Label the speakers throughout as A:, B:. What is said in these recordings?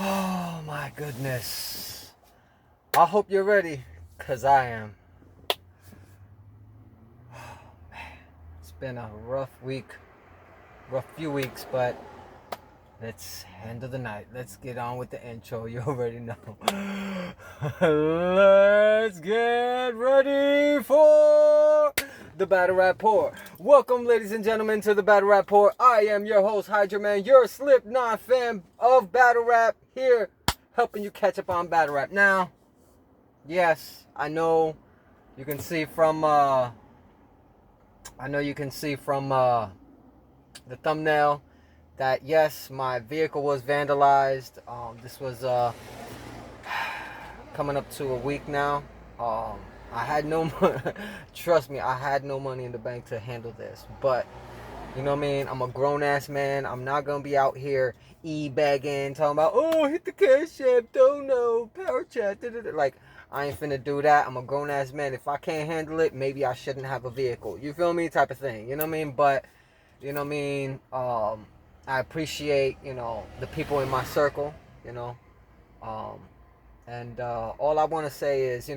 A: Oh my goodness. I hope you're ready, cause I am. It's been a rough few weeks, but let's handle the night. Let's get on with the intro. You already know. Let's get ready for the Battle Rapport. Welcome, ladies and gentlemen, to the Battle Rapport. I am your host, Hydra Man, your Slipknot fan of Battle Rap, here helping you catch up on Battle Rap. Now, yes, I know you can see from the thumbnail that yes, my vehicle was vandalized. This was coming up to a week now. I had no money. Trust me, I had no money in the bank to handle this. But you know what I mean? I'm a grown ass man. I'm not gonna be out here e-bagging, talking about, oh, hit the cash app, don't know, power chat, like, I ain't finna do that. I'm a grown ass man. If I can't handle it, maybe I shouldn't have a vehicle. You feel me? Type of thing. You know what I mean? But you know what I mean? I appreciate, the people in my circle, Um, and all I want to say is,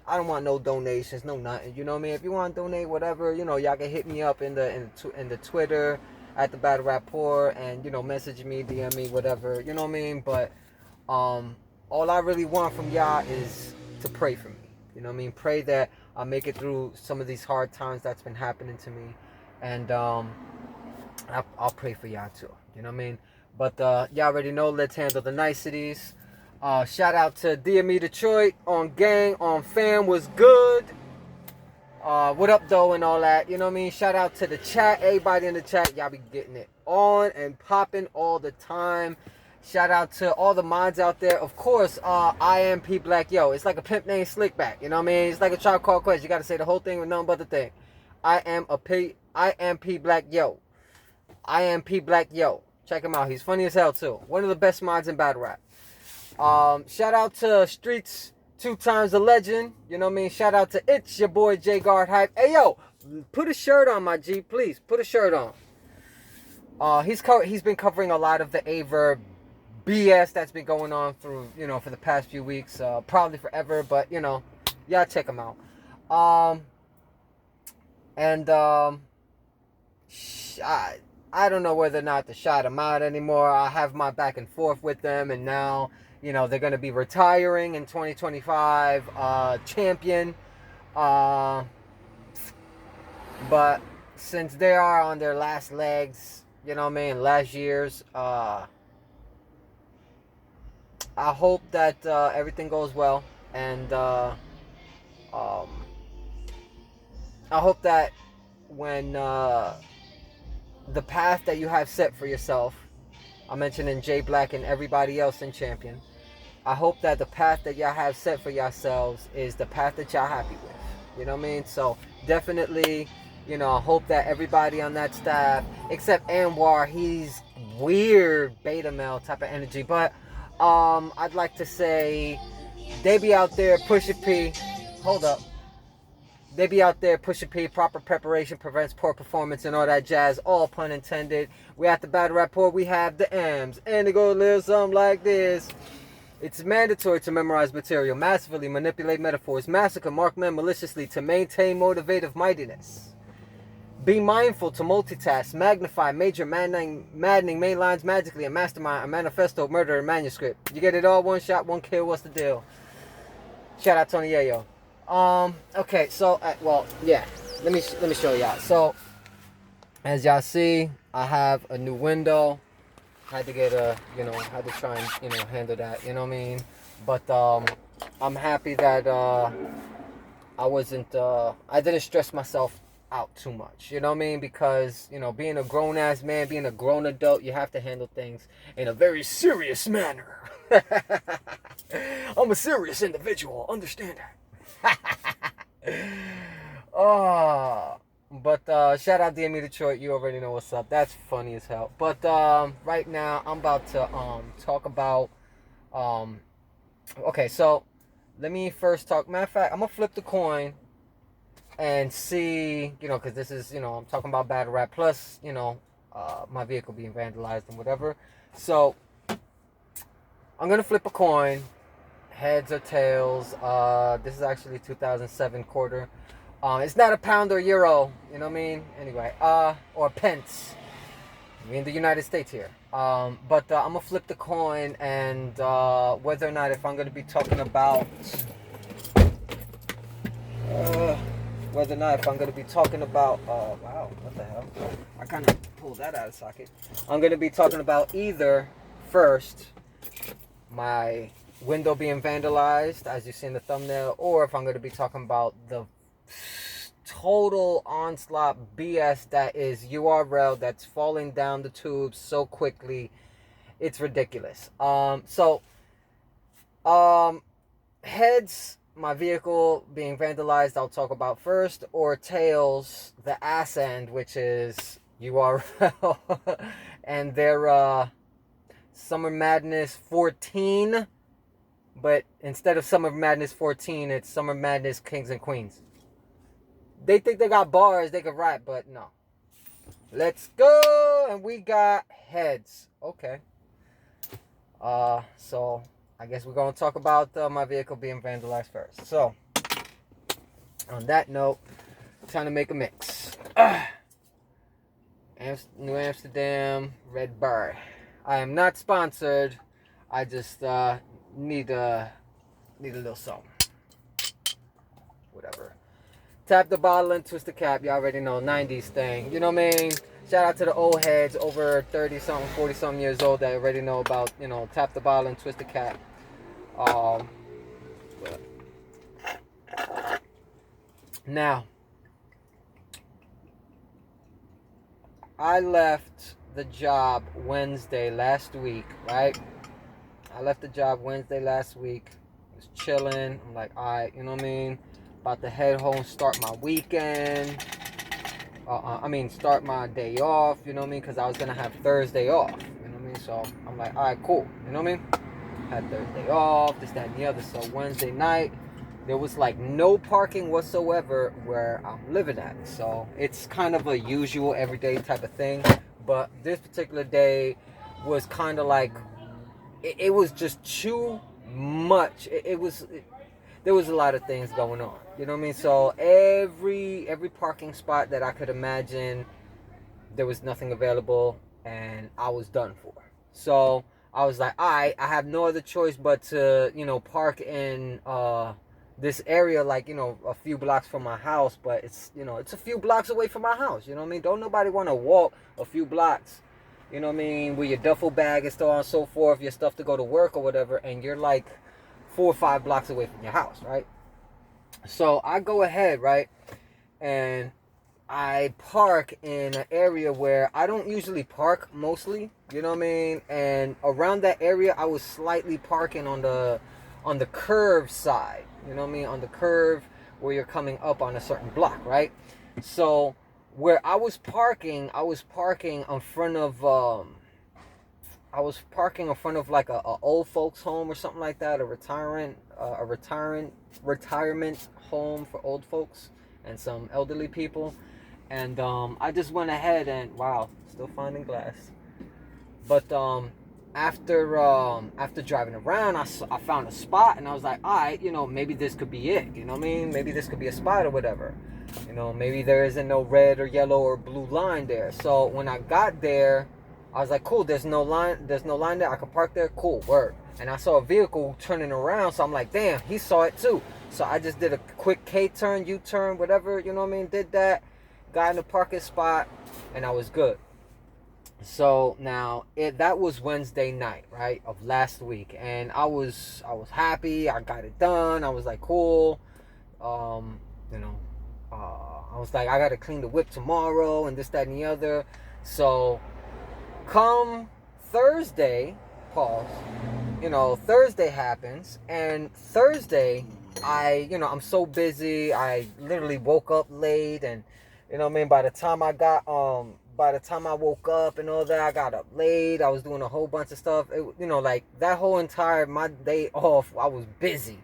A: I don't want no donations, no nothing. You know what I mean? If you want to donate, whatever, y'all can hit me up in the Twitter at the Battle Rapport, and message me, DM me, whatever. You know what I mean? But all I really want from y'all is to pray for me. You know what I mean? Pray that I make it through some of these hard times that's been happening to me, and I'll pray for y'all too. You know what I mean? But y'all already know. Let's handle the niceties. Shout out to DME Detroit on gang, on fam was good. What up though and all that. You know what I mean? Shout out to the chat. Everybody in the chat. Y'all be getting it on and popping all the time. Shout out to all the mods out there. Of course, IMP Black Yo. It's like a pimp named Slickback. You know what I mean? It's like a Tribe Called Quest. You got to say the whole thing with nothing but the thing. IMP Black Yo. IMP Black Yo. Check him out. He's funny as hell too. One of the best mods in battle rap. Shout out to Streets 2 times a legend. You know what I mean? Shout out to It's your boy J Guard Hype. Hey yo, put a shirt on, my G, please. Put a shirt on. He's been covering a lot of the Aver BS that's been going on through, for the past few weeks, probably forever, but y'all check him out. I don't know whether or not to shout them out anymore. I have my back and forth with them, and now, they're going to be retiring in 2025, champion. But since they are on their last legs, last year's, I hope that everything goes well, and I hope that when the path that you have set for yourself, I'm mentioning Jay Black and everybody else in Champion, I hope that the path that y'all have set for yourselves is the path that y'all happy with. You know what I mean? So definitely, I hope that everybody on that staff, except Anwar, he's weird beta male type of energy. But I'd like to say they be out there pushing P. Hold up. They be out there pushing P. Proper preparation prevents poor performance and all that jazz. All pun intended. We at the Battle Rapport. We have the M's. And it goes a little something like this. It's mandatory to memorize material, massively manipulate metaphors, massacre mark men maliciously to maintain motivative mightiness. Be mindful to multitask, magnify major maddening main lines magically, and mastermind a manifesto, murder, and manuscript. You get it all, one shot, one kill. What's the deal? Shout out Tony Yayo. Okay, so yeah. Let me show y'all. So, as y'all see, I have a new window. Had to get had to try and, handle that, you know what I mean? But, I'm happy that, I didn't stress myself out too much, you know what I mean? Because, being a grown-ass man, being a grown adult, you have to handle things in a very serious manner. I'm a serious individual, understand that. Oh... But shout out DME Detroit, you already know what's up. That's funny as hell. But right now I'm about to talk about okay, so let me first talk. Matter of fact, I'm gonna flip the coin and see, because this is, I'm talking about battle rap plus, my vehicle being vandalized and whatever. So I'm gonna flip a coin, heads or tails. This is actually 2007 quarter. It's not a pound or euro, you know what I mean? Anyway, or pence. We in the United States here. But I'm gonna flip the coin, and whether or not if I'm gonna be talking about whether or not if I'm gonna be talking about wow, what the hell? I kind of pulled that out of socket. I'm gonna be talking about either first my window being vandalized, as you see in the thumbnail, or if I'm gonna be talking about the total onslaught BS that is URL that's falling down the tubes so quickly, it's ridiculous. Heads, my vehicle being vandalized, I'll talk about first, or tails, the ass end, which is URL and their Summer Madness 14, but instead of Summer Madness 14, it's Summer Madness Kings and Queens. They think they got bars, they can rap, but no. Let's go, and we got heads. Okay. So I guess we're gonna talk about my vehicle being vandalized first. So, on that note, trying to make a mix. New Amsterdam Red Bar. I am not sponsored. I just need a little something. Whatever. Tap the bottle and twist the cap. You already know, 90s thing. You know what I mean? Shout out to the old heads over 30-something, 40-something years old that already know about, you know, tap the bottle and twist the cap. Now, I left the job Wednesday last week, right? I left the job Wednesday last week. Was chilling. I'm like, all right, you know what I mean? About to head home, start my weekend. Start my day off, you know what I mean? Because I was going to have Thursday off, you know what I mean? So I'm like, all right, cool, you know what I mean? Had Thursday off, this, that, and the other. So Wednesday night, there was like no parking whatsoever where I'm living at. So it's kind of a usual everyday type of thing. But this particular day was kind of like, it was just too much. There was a lot of things going on, you know what I mean? So every parking spot that I could imagine, there was nothing available, and I was done for. So I was like, I have no other choice but to, you know, park in this area, like, you know, a few blocks from my house. But it's, you know, it's a few blocks away from my house, you know what I mean? Don't nobody want to walk a few blocks, you know what I mean, with your duffel bag and so on and so forth, your stuff to go to work or whatever, and you're like 4 or 5 blocks away from your house, right? So I go ahead, right, and I park in an area where I don't usually park mostly, you know what I mean? And around that area, I was slightly parking on the curve side, you know what I mean? On the curve where you're coming up on a certain block, right? So where I was parking in front of like a old folks home or something like that, a retirement home for old folks and some elderly people. And I just went ahead and, wow, still finding glass. But after driving around, I found a spot, and I was like, all right, you know, maybe this could be it. You know what I mean? Maybe this could be a spot or whatever. You know, maybe there isn't no red or yellow or blue line there. So when I got there, I was like, cool, there's no line there. I can park there. Cool, word. And I saw a vehicle turning around, so I'm like, damn, he saw it too. So I just did a quick K-turn, U-turn, whatever, you know what I mean? Did that, got in the parking spot, and I was good. So now that was Wednesday night, right, of last week, and I was happy. I got it done. I was like, cool. You know, I was like, I gotta clean the whip tomorrow and this, that, and the other. So come Thursday, you know, Thursday happens, and Thursday I'm so busy. I literally woke up late, and you know what I mean, by the time I woke up and all that, I got up late. I was doing a whole bunch of stuff. Like that whole entire my day off, I was busy.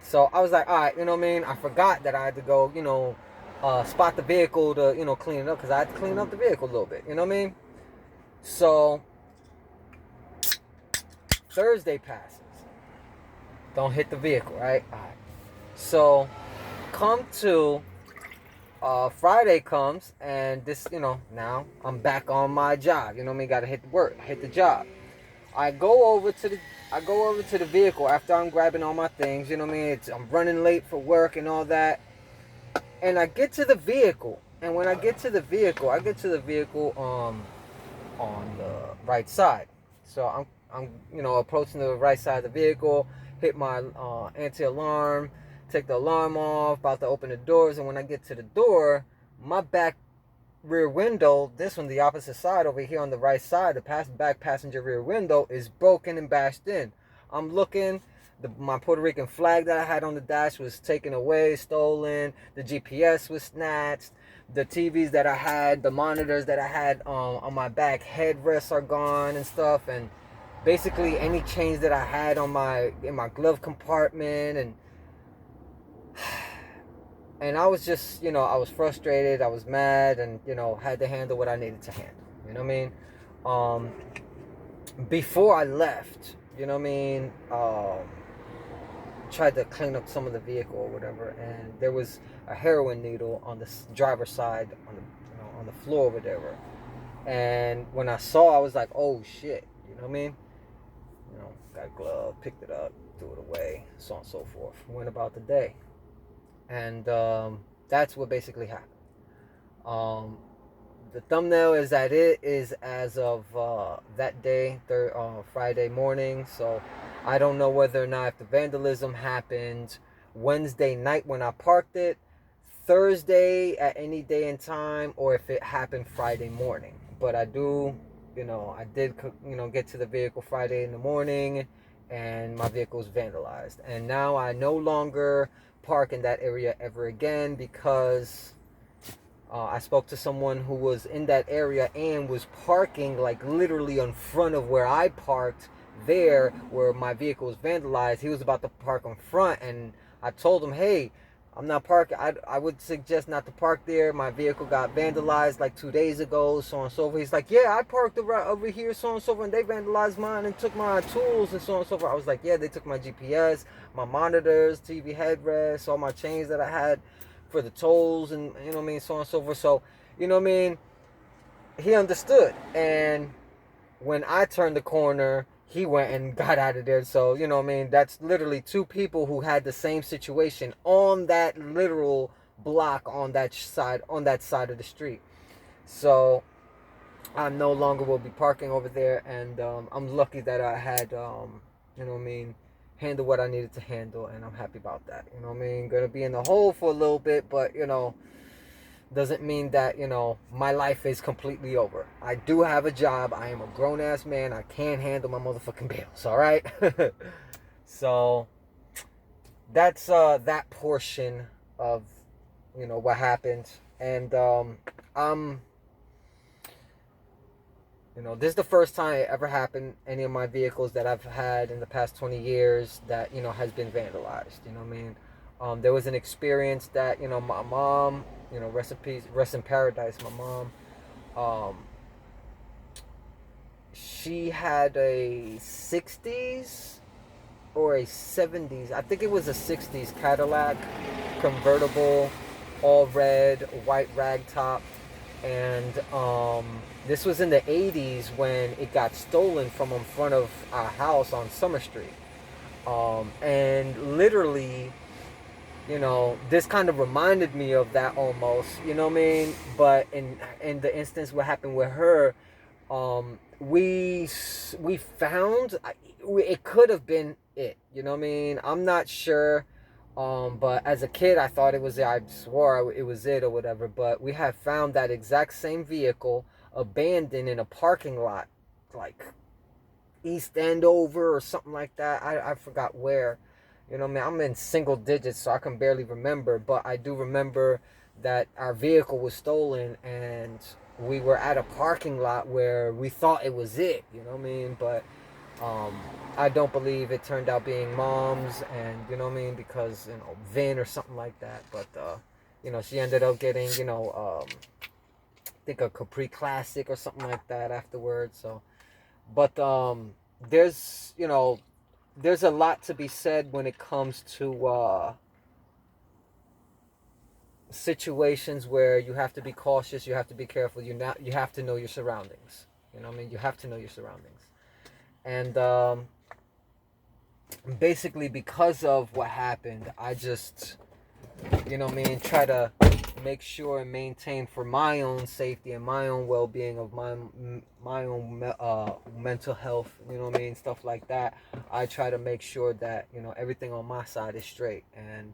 A: So I was like, all right, you know what I mean? I forgot that I had to go, you know, spot the vehicle to, you know, clean it up, because I had to clean up the vehicle a little bit. You know what I mean? So Thursday passes. Don't hit the vehicle, right? All right. So come to Friday comes, and this, now I'm back on my job. You know what I mean? Gotta hit work, hit the job. I go over to the vehicle after I'm grabbing all my things. You know what I mean? I'm running late for work and all that. And I get to the vehicle, and when I get to the vehicle, on the right side. So I'm approaching the right side of the vehicle, hit my anti-alarm, take the alarm off, about to open the doors, and when I get to the door, my back rear window, this one, the opposite side over here on the right side, the back passenger rear window is broken and bashed in. I'm looking, my Puerto Rican flag that I had on the dash was taken away, stolen, the GPS was snatched, the TVs that I had, the monitors that I had on my back headrests are gone and stuff, and basically any chains that I had in my glove compartment, and I was just, I was frustrated, I was mad, and, had to handle what I needed to handle. You know what I mean? Before I left, you know what I mean? Tried to clean up some of the vehicle or whatever, and there was a heroin needle on the driver's side on the floor or whatever. And when I saw, I was like, oh shit, you know what I mean? Got a glove, picked it up, threw it away, so on and so forth. Went about the day. And that's what basically happened. The thumbnail is that it is as of that day, Friday morning. So I don't know whether or not if the vandalism happened Wednesday night when I parked it, Thursday at any day and time, or if it happened Friday morning. But I did get to the vehicle Friday in the morning, and my vehicle was vandalized. And now I no longer park in that area ever again, because I spoke to someone who was in that area and was parking like literally in front of where I parked there, where my vehicle was vandalized. He was about to park in front, and I told him, hey, I'm not parking. I would suggest not to park there. My vehicle got vandalized like 2 days ago, so on and so forth. He's like, yeah, I parked over here, so on and so forth, and they vandalized mine and took my tools and so on and so forth. I was like, yeah, they took my GPS, my monitors, TV headrests, all my chains that I had for the tolls, and you know what I mean, so on and so forth. So, you know what I mean, he understood. And when I turned the corner, he went and got out of there. So, you know what I mean, that's literally two people who had the same situation on that literal block on that side of the street. So I no longer will be parking over there, and I'm lucky that I had you know what I mean, handle what I needed to handle, and I'm happy about that. You know what I mean, gonna be in the hole for a little bit, but doesn't mean that my life is completely over. I do have a job. I am a grown-ass man. I can handle my motherfucking bills, all right? So that's that portion of what happened. And I'm this is the first time it ever happened. Any of my vehicles that I've had in the past 20 years that has been vandalized. You know what I mean? There was an experience that my mom, rest in paradise, my mom. She had a 60s or a 70s. I think it was a 60s Cadillac convertible, all red, white rag top, and this was in the 80s when it got stolen from in front of our house on Summer Street. And literally, this kind of reminded me of that almost, you know what I mean? But in the instance what happened with her, we found it could have been it, you know what I mean? I'm not sure. But as a kid, I thought it was it. I swore it was it or whatever. But we have found that exact same vehicle abandoned in a parking lot, like East Andover or something like that. I forgot where. You know, man, I'm in single digits, so I can barely remember. But I do remember that our vehicle was stolen, and we were at a parking lot where we thought it was it. You know what I mean? But I don't believe it turned out being Mom's, and you know what I mean, because Vin or something like that. But she ended up getting I think a Capri Classic or something like that afterwards. So, but there's, there's a lot to be said when it comes to situations where you have to be cautious, you have to be careful, you have to know your surroundings. You know what I mean? You have to know your surroundings. And basically, because of what happened, I just, try to make sure and maintain for my own safety and my own well-being of my own mental health, stuff like that. I try to make sure that, everything on my side is straight, and,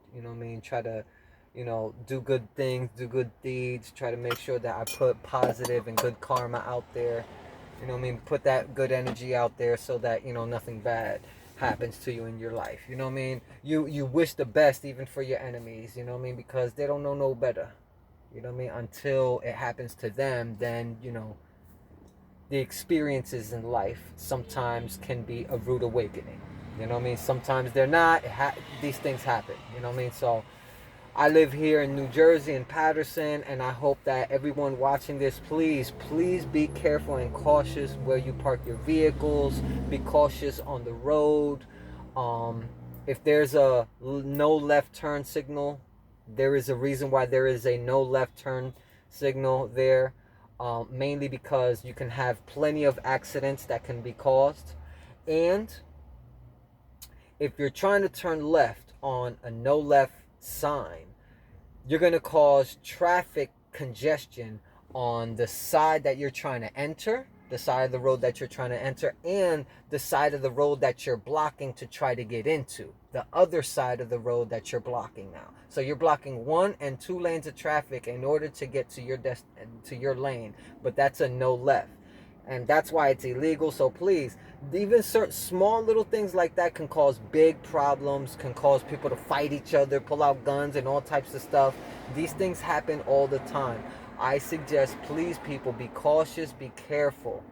A: try to, do good things, do good deeds, try to make sure that I put positive and good karma out there. Put that good energy out there so that, nothing bad happens to you in your life. You wish the best even for your enemies, because they don't know no better. Until it happens to them, then, the experiences in life sometimes can be a rude awakening. Sometimes they're not. These things happen. So I live here in New Jersey, in Patterson, and I hope that everyone watching this, please be careful and cautious where you park your vehicles. Be cautious on the road. If there's a no left turn signal, there is a reason why there is a no left turn signal there. Mainly because you can have plenty of accidents that can be caused. And if you're trying to turn left on a no left sign, you're going to cause traffic congestion on the side that you're trying to enter, the side of the road that you're trying to enter, and the side of the road that you're blocking to try to get into, the other side of the road that you're blocking now. So you're blocking 1 and 2 lanes of traffic in order to get to your lane, but that's a no left. And that's why it's illegal. So please, even certain small little things like that can cause big problems, can cause people to fight each other, pull out guns and all types of stuff. These things happen all the time. I suggest, please, people, be cautious, be careful,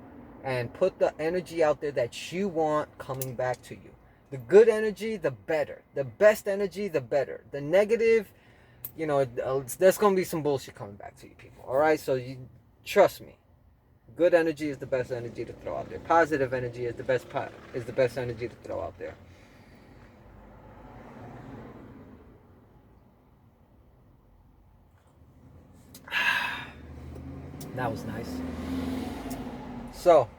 A: and put the energy out there that you want coming back to you. The good energy, the better. The best energy, the better. The negative, there's going to be some bullshit coming back to you, people. All right? So trust me. Good energy is the best energy to throw out there. Positive energy is the best energy to throw out there. That was nice. So,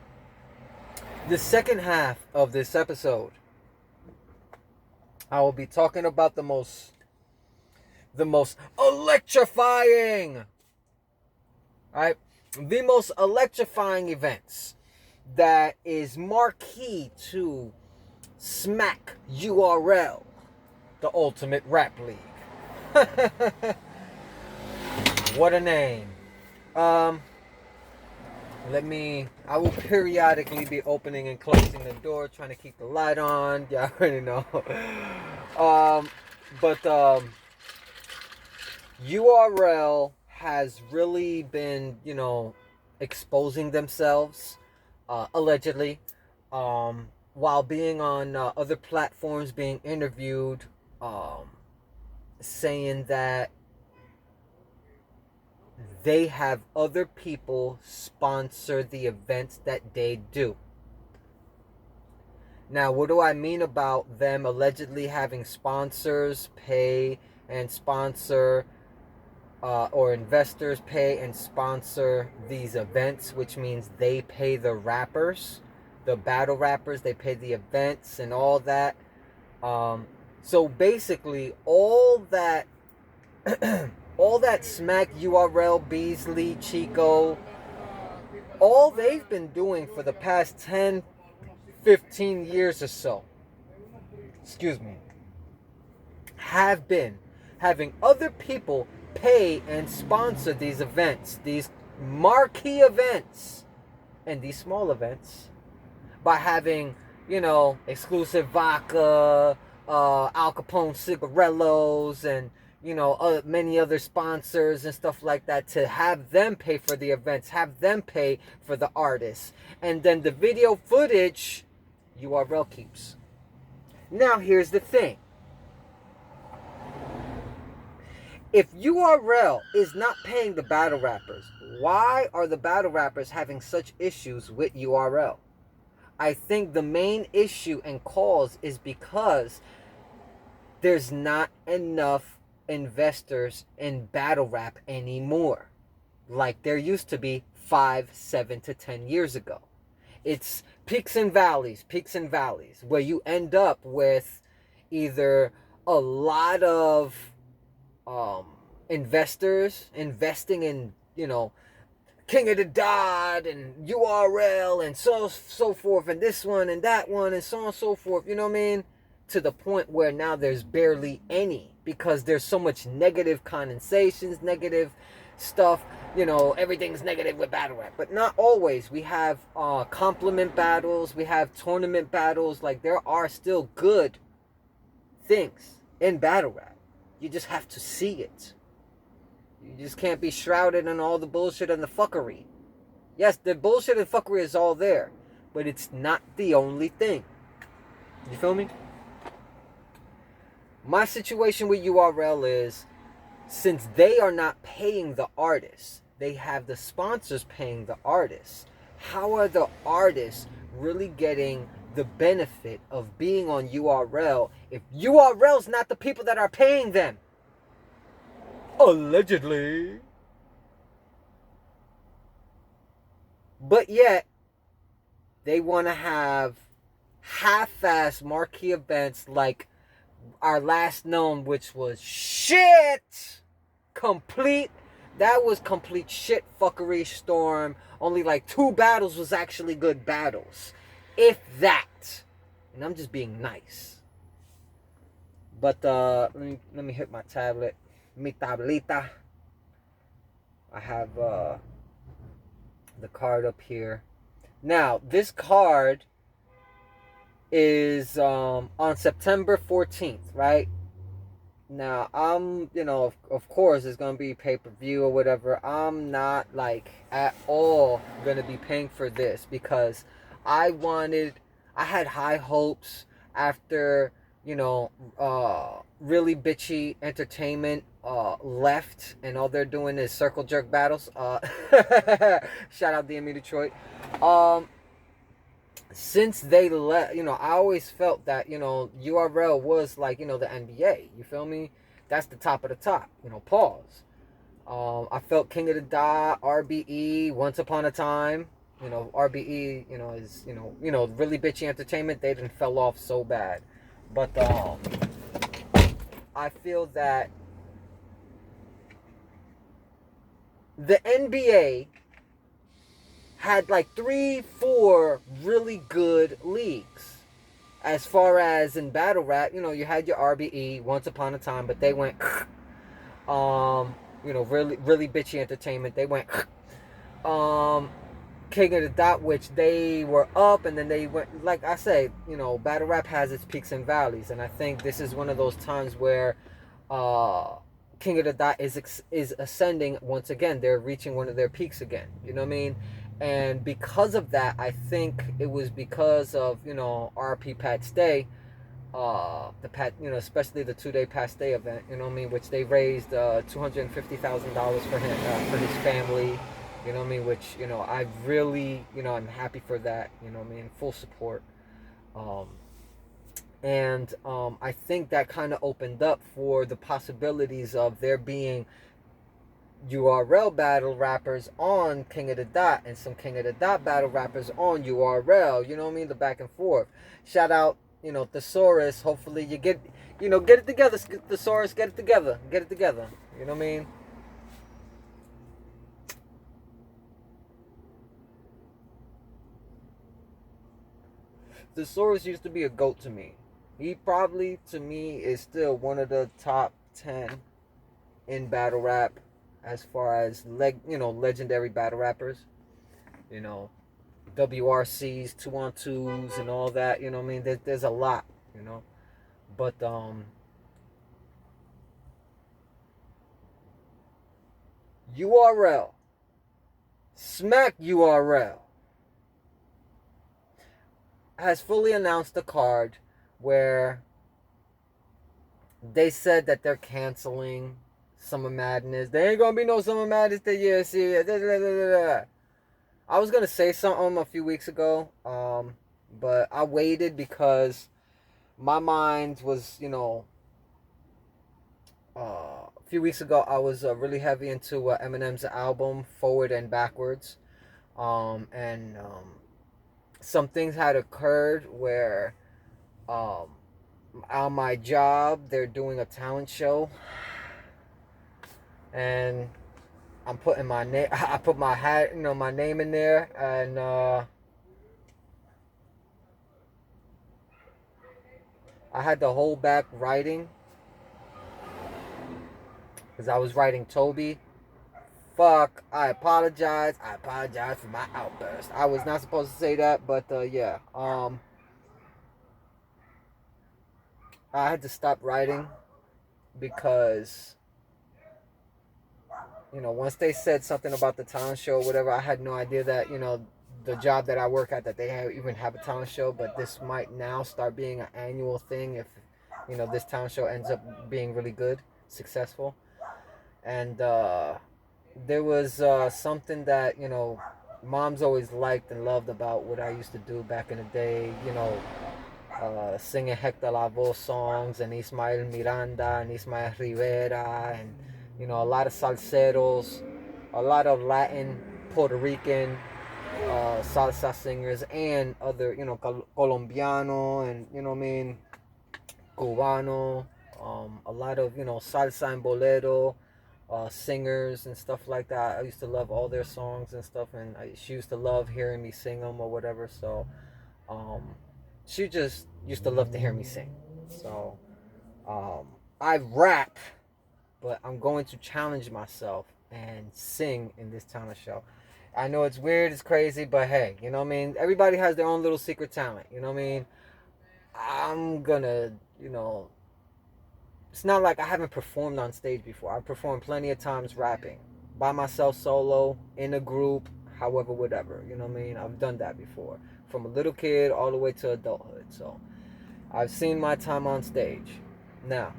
A: the second half of this episode, I will be talking about the most electrifying, right? The most electrifying events that is marquee to Smack URL, the Ultimate Rap League. What a name. I will periodically be opening and closing the door, trying to keep the light on. Yeah, I already know. URL has really been, exposing themselves, allegedly, while being on other platforms, being interviewed, saying that they have other people sponsor the events that they do. Now, what do I mean about them allegedly having sponsors pay and sponsor, or investors pay and sponsor these events, which means they pay the rappers, the battle rappers, they pay the events and all that. So basically, all that Smack, URL, Beasley, Chico, all they've been doing for the past 10, 15 years or so, have been having other people pay and sponsor these events, these marquee events, and these small events, by having, exclusive vodka, Al Capone cigarellos, and, many other sponsors and stuff like that, to have them pay for the events, have them pay for the artists. And then the video footage, URL keeps. Now, here's the thing. If URL is not paying the battle rappers, why are the battle rappers having such issues with URL? I think the main issue and cause is because there's not enough investors in battle rap anymore, like there used to be 5, 7 to 10 years ago. It's peaks and valleys, where you end up with either a lot of investors investing in, King of the Dot and URL and so forth, and this one and that one and so on and so forth, you know what I mean? To the point where now there's barely any, because there's so much negative connotations, negative stuff, everything's negative with battle rap. But not always. We have compliment battles, we have tournament battles. Like, there are still good things in battle rap. You just have to see it. You just can't be shrouded in all the bullshit and the fuckery. Yes, the bullshit and fuckery is all there, but it's not the only thing. You feel me? My situation with URL is, since they are not paying the artists, they have the sponsors paying the artists. How are the artists really getting the benefit of being on URL if URL's not the people that are paying them? Allegedly. But yet, they want to have half-ass marquee events like our last known, which was shit. That was complete shit fuckery storm. Only like 2 battles was actually good battles, if that. And I'm just being nice. But let me hit my tablet. Mi tablita. I have the card up here. Now, this card is on September 14th, right? Now, I'm, of course, it's going to be pay-per-view or whatever. I'm not, like, at all going to be paying for this, because I had high hopes after, really bitchy entertainment left, and all they're doing is circle jerk battles. Shout out DME Detroit. Since they left, I always felt that, URL was like, the NBA. You feel me? That's the top of the top. Pause. I felt King of the Dot, RBE, Once Upon a Time. RBE, is, really bitchy entertainment. They didn't fell off so bad. But I feel that the NBA had like 3-4 really good leagues. As far as in battle rap, you had your RBE, Once Upon a Time, but they went really really bitchy entertainment. They went King of the Dot, which they were up, and then they went, like I say, battle rap has its peaks and valleys, and I think this is one of those times where King of the Dot is ascending once again. They're reaching one of their peaks again. You know what I mean? And because of that, I think it was because of, RP Pat Stay, especially the 2-day Pat Stay event, which they raised $250,000 for him, for his family, which, I really, I'm happy for that, full support. I think that kind of opened up for the possibilities of there being URL battle rappers on King of the Dot, and some King of the Dot battle rappers on URL, the back and forth. Shout out, Thesaurus. Hopefully you get it together, Thesaurus, get it together, you know what I mean? Thesaurus used to be a GOAT to me. He probably, to me, is still one of the top 10 in battle rap, as far as legendary battle rappers, WRCs, 2-on-2s, and all that. There's a lot, but URL, Smack URL, has fully announced a card where they said that they're canceling Summer Madness. There ain't gonna be no Summer Madness this year. See, I was gonna say something a few weeks ago. But I waited because my mind was, a few weeks ago I was really heavy into Eminem's album Forward and Backwards. And some things had occurred where um, on my job they're doing a talent show, and I'm putting my name. I put my hat, my name in there, and I had to hold back writing because I was writing Toby. Fuck, I apologize. I apologize for my outburst. I was not supposed to say that, but yeah. I had to stop writing because once they said something about the talent show or whatever, I had no idea that, the job that I work at, that they even have a talent show, but this might now start being an annual thing if, this talent show ends up being really good, successful. And there was something that, moms always liked and loved about what I used to do back in the day, singing Hector Lavoe songs and Ismael Miranda and Ismael Rivera and a lot of salseros, a lot of Latin, Puerto Rican salsa singers, and other Colombiano and Cubano, a lot of salsa and bolero singers and stuff like that. I used to love all their songs and stuff, and she used to love hearing me sing them or whatever. So she just used to love to hear me sing. So I rap, but I'm going to challenge myself and sing in this talent show. I know it's weird, it's crazy, but hey, everybody has their own little secret talent, I'm gonna, it's not like I haven't performed on stage before. I've performed plenty of times rapping by myself, solo, in a group, however, whatever. I've done that before, from a little kid all the way to adulthood. So I've seen my time on stage. Now,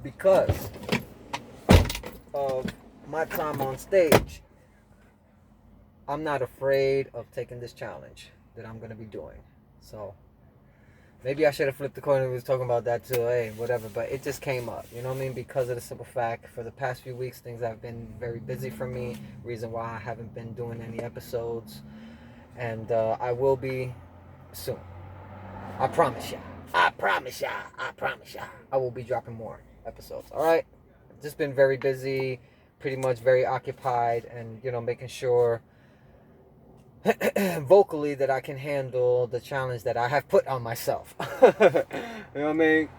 A: because of my time on stage, I'm not afraid of taking this challenge that I'm going to be doing. So maybe I should have flipped the coin and was talking about that too. Hey, whatever. But it just came up. Because of the simple fact, for the past few weeks, things have been very busy for me. Reason why I haven't been doing any episodes. And I will be soon. I promise ya. I promise ya. I promise ya. I will be dropping more episodes. All right? Just been very busy, pretty much very occupied, and, making sure vocally that I can handle the challenge that I have put on myself. You know what I mean?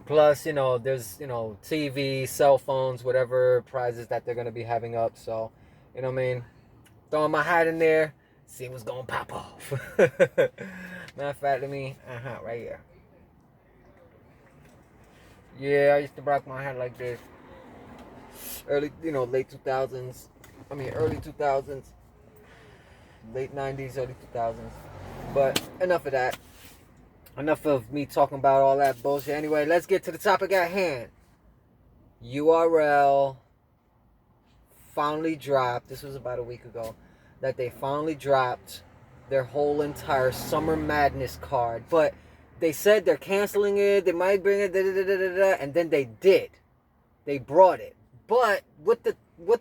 A: Plus, there's, TV, cell phones, whatever prizes that they're going to be having up. So, you know what I mean? Throwing my hat in there, see what's going to pop off. Matter of fact, right here. Yeah, I used to rock my hat like this. Early, late 2000s. Early 2000s. Late 90s, early 2000s. But enough of that. Enough of me talking about all that bullshit. Anyway, let's get to the topic at hand. URL finally dropped. This was about a week ago. That they finally dropped their whole entire Summer Madness card. But they said they're canceling it. They might bring it. And then they did. They brought it. But what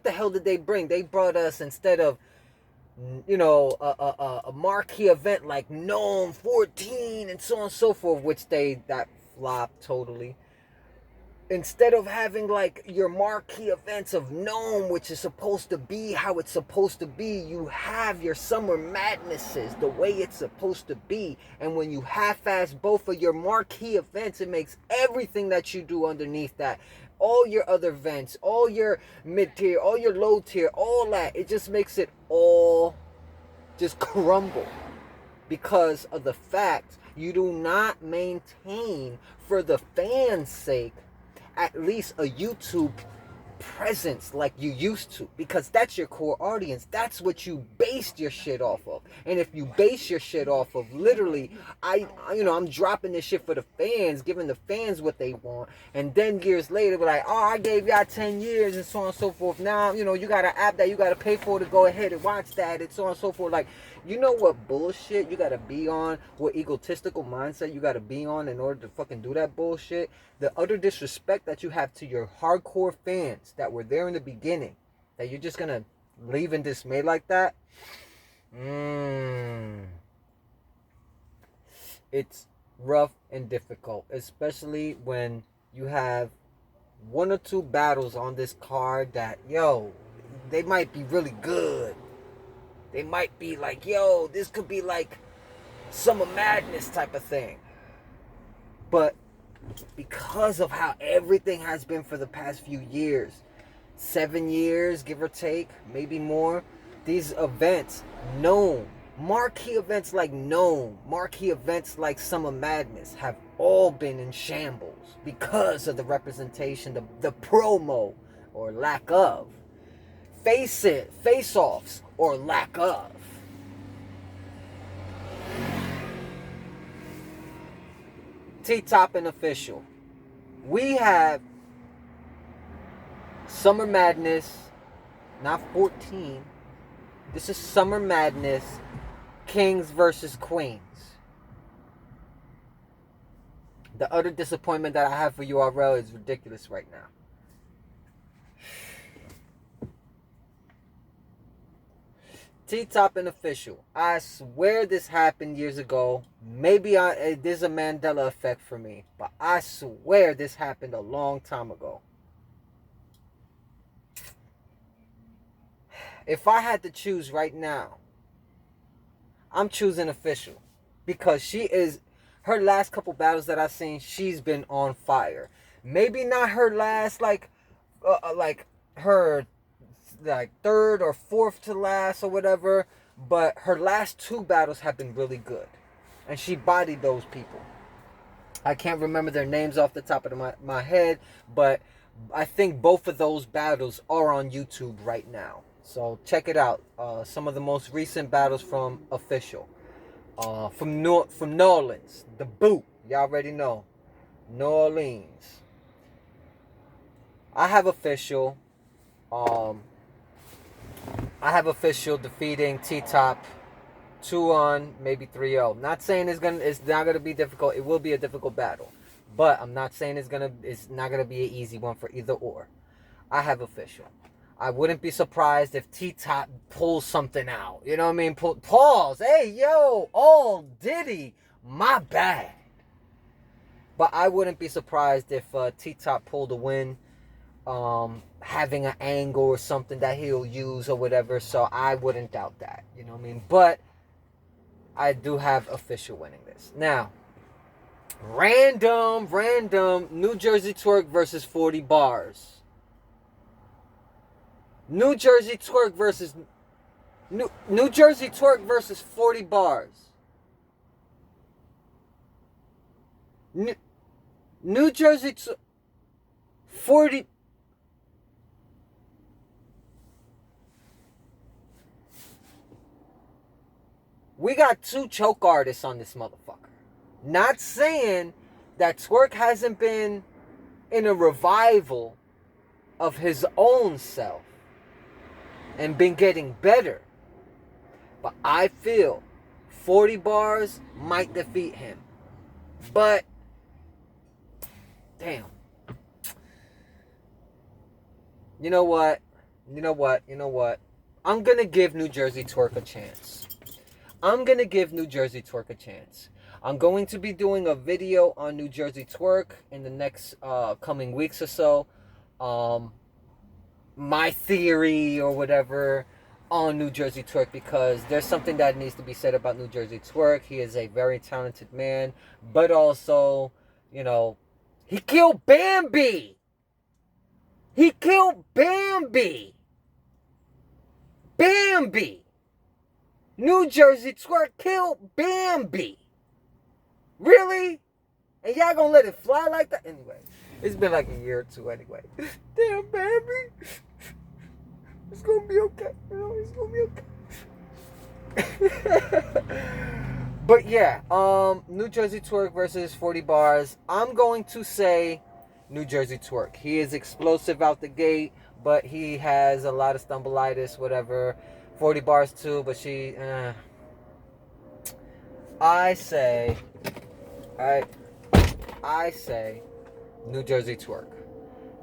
A: the hell did they bring? They brought us, instead of a marquee event like Gnome 14 and so on and so forth, which that flopped totally. Instead of having like your marquee events of Gnome, which is supposed to be how it's supposed to be, you have your Summer Madnesses the way it's supposed to be. And when you half-ass both of your marquee events, it makes everything that you do underneath that, all your other events, all your mid-tier, all your low-tier, all that, it just makes it all just crumble. Because of the fact you do not maintain, for the fans' sake, at least a YouTube presence like you used to, because that's your core audience. That's what you based your shit off of. And if you base your shit off of literally, I'm dropping this shit for the fans, giving the fans what they want, and then years later, be like, oh, I gave y'all 10 years and so on and so forth. Now, you got an app that you got to pay for to go ahead and watch that and so on and so forth. Like, you know what bullshit you got to be on, what egotistical mindset you got to be on in order to fucking do that bullshit? The utter disrespect that you have to your hardcore fans that were there in the beginning, that you're just gonna leave in dismay like that. It's rough and difficult, especially when you have one or two battles on this card that, they might be really good. They might be like, this could be like SummerMadness type of thing. But because of how everything has been for the past few years, 7 years, give or take, maybe more, these events, marquee events like marquee events like SummerMadness have all been in shambles because of the representation, the promo or lack of, face-offs or lack of. T-Top and Official. We have SummerMadness, not 14. This is SummerMadness, Kings versus Queens. The utter disappointment that I have for URL is ridiculous right now. T-Top and Official. I swear this happened years ago. Maybe there's a Mandela effect for me, but I swear this happened a long time ago. If I had to choose right now, I'm choosing Official, because her last couple battles that I've seen, she's been on fire. Maybe not her last, her third or fourth to last or whatever, but her last two battles have been really good, and she bodied those people. I can't remember their names off the top of my head, but I think both of those battles are on YouTube right now, so check it out. Some of the most recent battles from Official, from New Orleans, the boot, y'all already know, New Orleans. I have Official defeating T-Top 2-on, maybe 3-0. Not saying it's not gonna be difficult. It will be a difficult battle, but I'm not saying it's not gonna be an easy one for either or. I have Official. I wouldn't be surprised if T-Top pulls something out. You know what I mean? Pause. Hey, Diddy, my bad. But I wouldn't be surprised if T-Top pulled a win, having an angle or something that he'll use or whatever. So I wouldn't doubt that. You know what I mean? But I do have Official winning this. Now, random New Jersey Twerk versus 40 Bars. New Jersey Twerk versus 40 Bars. New Jersey 40. We got two choke artists on this motherfucker. Not saying that Twerk hasn't been in a revival of his own self and been getting better, but I feel 40 Bars might defeat him. But damn, you know what? I'm gonna give New Jersey Twerk a chance. I'm going to be doing a video on New Jersey Twerk in the next coming weeks or so. My theory or whatever on New Jersey Twerk, because there's something that needs to be said about New Jersey Twerk. He is a very talented man, but also, he killed Bambi. New Jersey Twerk killed Bambi. Really? And y'all gonna let it fly like that? Anyway. It's been like a year or two anyway. Damn, baby. It's gonna be okay. You know, it's gonna be okay. But yeah, New Jersey Twerk versus 40 Bars. I'm going to say New Jersey Twerk. He is explosive out the gate, but he has a lot of stumblitis, whatever. 40 Bars too, but she... I say New Jersey Twerk.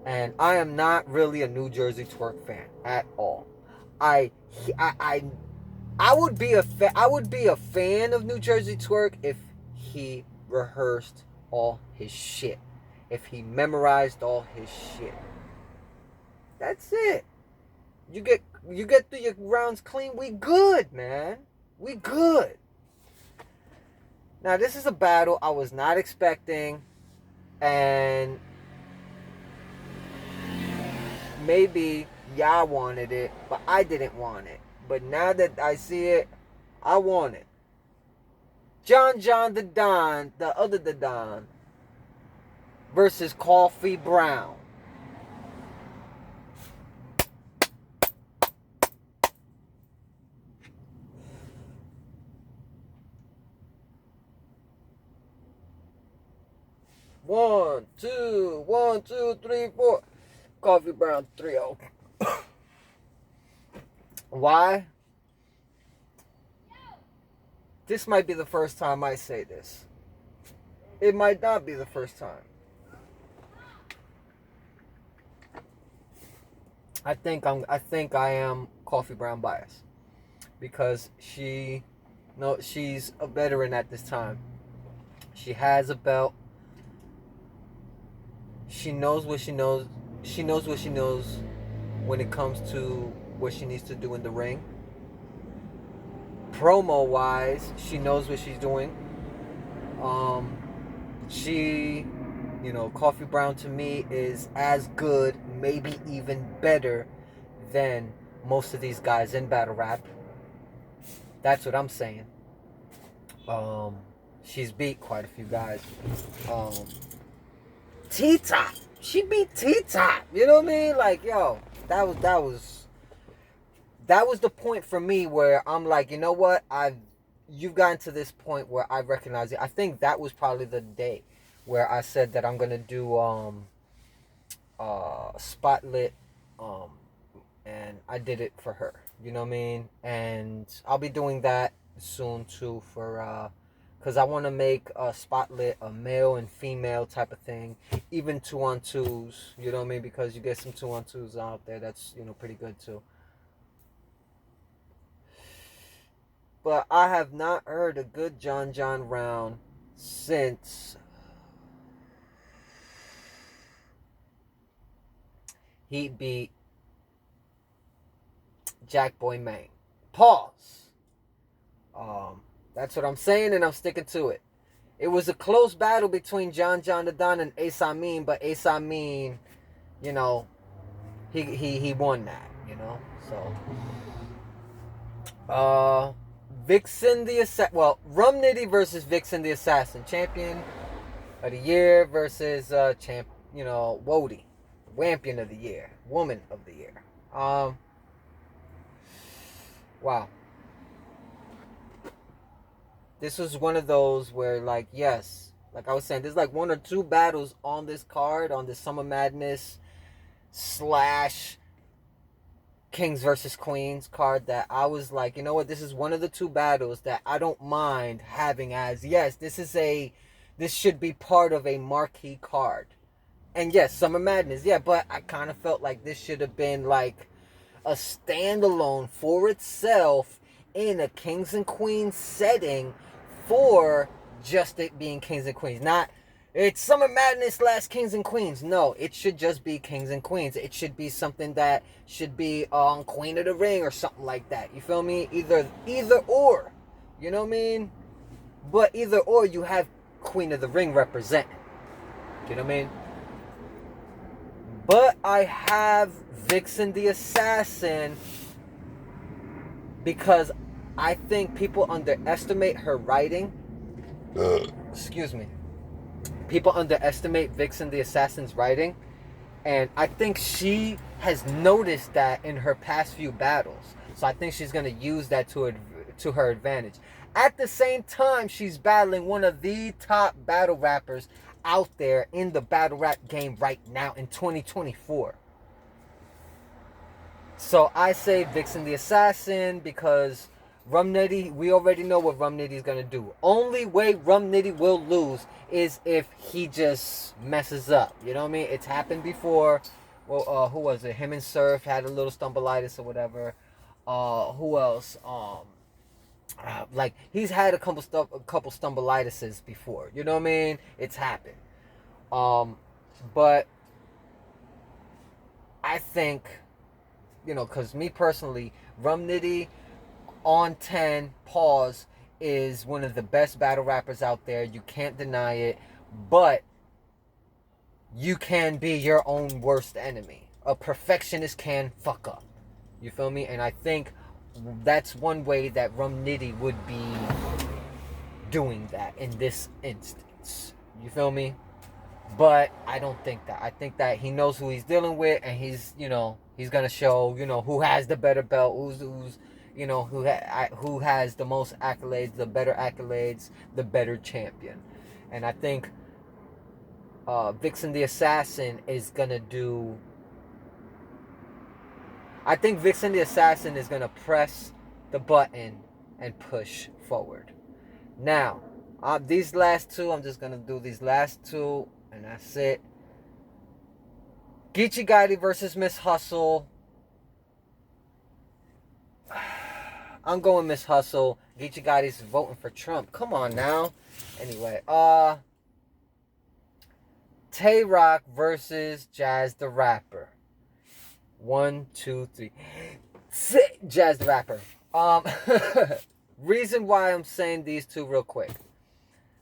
A: And I am not really a New Jersey Twerk fan at all. I would be a fan of New Jersey Twerk if he rehearsed all his shit. If he memorized all his shit. That's it. You get through your rounds clean, we good, man. We good. Now, this is a battle I was not expecting, and maybe y'all wanted it, but I didn't want it. But now that I see it, I want it. John the Don, the other the Don, versus Coffee Brown. One, two, three, four. Coffee Brown 3-0. Why? This might be the first time I say this. It might not be the first time. I think I am Coffee Brown biased because she's a veteran at this time. She has a belt. She knows what she knows. She knows what she knows when it comes to what she needs to do in the ring. Promo wise, she knows what she's doing. Coffee Brown to me is as good, maybe even better than most of these guys in battle rap. That's what I'm saying. She's beat quite a few guys. T-Top. She beat T-Top. You know what I mean? Like, yo, that was the point for me where I'm like, you know what? You've gotten to this point where I recognize it. I think that was probably the day where I said that I'm gonna do Spotlit, and I did it for her. You know what I mean? And I'll be doing that soon too for because I want to make a Spotlit a male and female type of thing, even 2-on-2s. You know what I mean? Because you get some 2-on-2s out there that's pretty good too. But I have not heard a good John round since he beat Jack Boy Maine. Pause. That's what I'm saying, and I'm sticking to it. It was a close battle between John the Don and Ace Amin, but Ace Amin, he won that, So, Vixen the Assassin. Well, Rum Nitty versus Vixen the Assassin, champion of the year versus Wody, Wampion of the year, woman of the year. Wow. This was one of those where, like, yes, like I was saying, there's like one or two battles on this card, on this SummerMadness / KingsVSQueens card that I was like, you know what, this is one of the two battles that I don't mind having as, yes, this should be part of a marquee card. And yes, SummerMadness, yeah, but I kind of felt like this should have been like a standalone for itself in a Kings and Queens setting for just it being Kings and Queens. Not, it's SummerMadness / Kings and Queens. No, it should just be Kings and Queens. It should be something that should be on Queen of the Ring or something like that. You feel me? Either or. You know what I mean? But either or, you have Queen of the Ring representing. You know what I mean? But I have Vixen the Assassin because I think people underestimate her writing. Excuse me. People underestimate Vixen the Assassin's writing, and I think she has noticed that in her past few battles. So I think she's going to use that to her advantage. At the same time, she's battling one of the top battle rappers out there in the battle rap game right now in 2024. So I say Vixen the Assassin because Rum Nitty, we already know what Rum Nitty's going to do. Only way Rum Nitty will lose is if he just messes up. You know what I mean? It's happened before. Well, who was it? Him and Surf had a little stumbleitis or whatever. Who else? Like he's had a couple stumblelitises before. You know what I mean? It's happened. But I think, because me personally, Rum Nitty on 10 pause is one of the best battle rappers out there. You can't deny it, but you can be your own worst enemy. A perfectionist can fuck up. You feel me? And I think that's one way that Rum Nitty would be doing that in this instance. You feel me? But I don't think that. I think that he knows who he's dealing with, and he's gonna show, who has the better belt, who's who has the most accolades, the better accolades, the better champion. And I think Vixen the Assassin is gonna do. I think Vixen the Assassin is gonna press the button and push forward. Now, these last two, I'm just gonna do these last two, and that's it. Geechee Gotti versus Miss Hustle. I'm going Miss Hustle. Geechee Gotti's voting for Trump. Come on now. Anyway, Tay Rock versus Jazz the Rapper. 1, 2, 3. Jazz the Rapper. Reason why I'm saying these two real quick.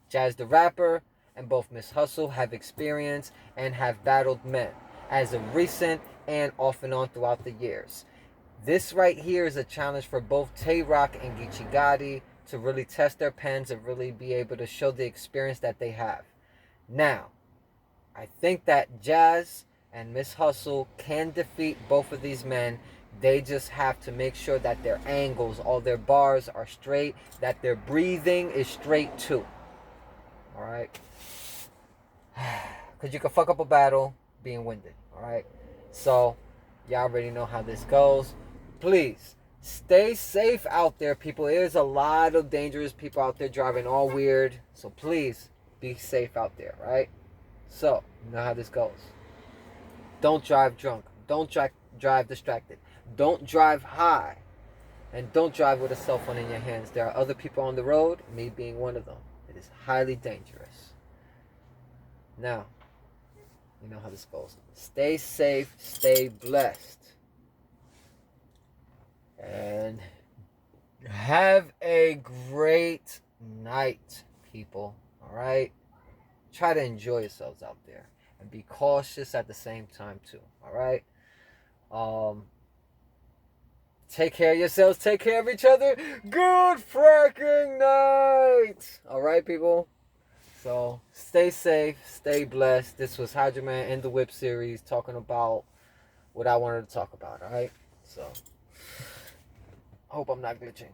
A: Jazz the Rapper and both Miss Hustle have experience and have battled men as of recent and off and on throughout the years. This right here is a challenge for both Tay Rock and Geechee Gotti to really test their pens and really be able to show the experience that they have. Now, I think that Jazz and Miss Hustle can defeat both of these men. They just have to make sure that their angles, all their bars are straight, that their breathing is straight too. Alright? Because you can fuck up a battle being winded. Alright? So, y'all already know how this goes. Please, stay safe out there, people. There's a lot of dangerous people out there driving all weird. So please, be safe out there, right? So, you know how this goes. Don't drive drunk. Don't drive distracted. Don't drive high. And don't drive with a cell phone in your hands. There are other people on the road, me being one of them. It is highly dangerous. Now, you know how this goes. Stay safe. Stay blessed. And have a great night, people. All right? Try to enjoy yourselves out there. And be cautious at the same time, too. All right? Take care of yourselves. Take care of each other. Good fracking night. All right, people? So, stay safe. Stay blessed. This was Hydra Man in the Whip series talking about what I wanted to talk about. All right? So, I hope I'm not glitching.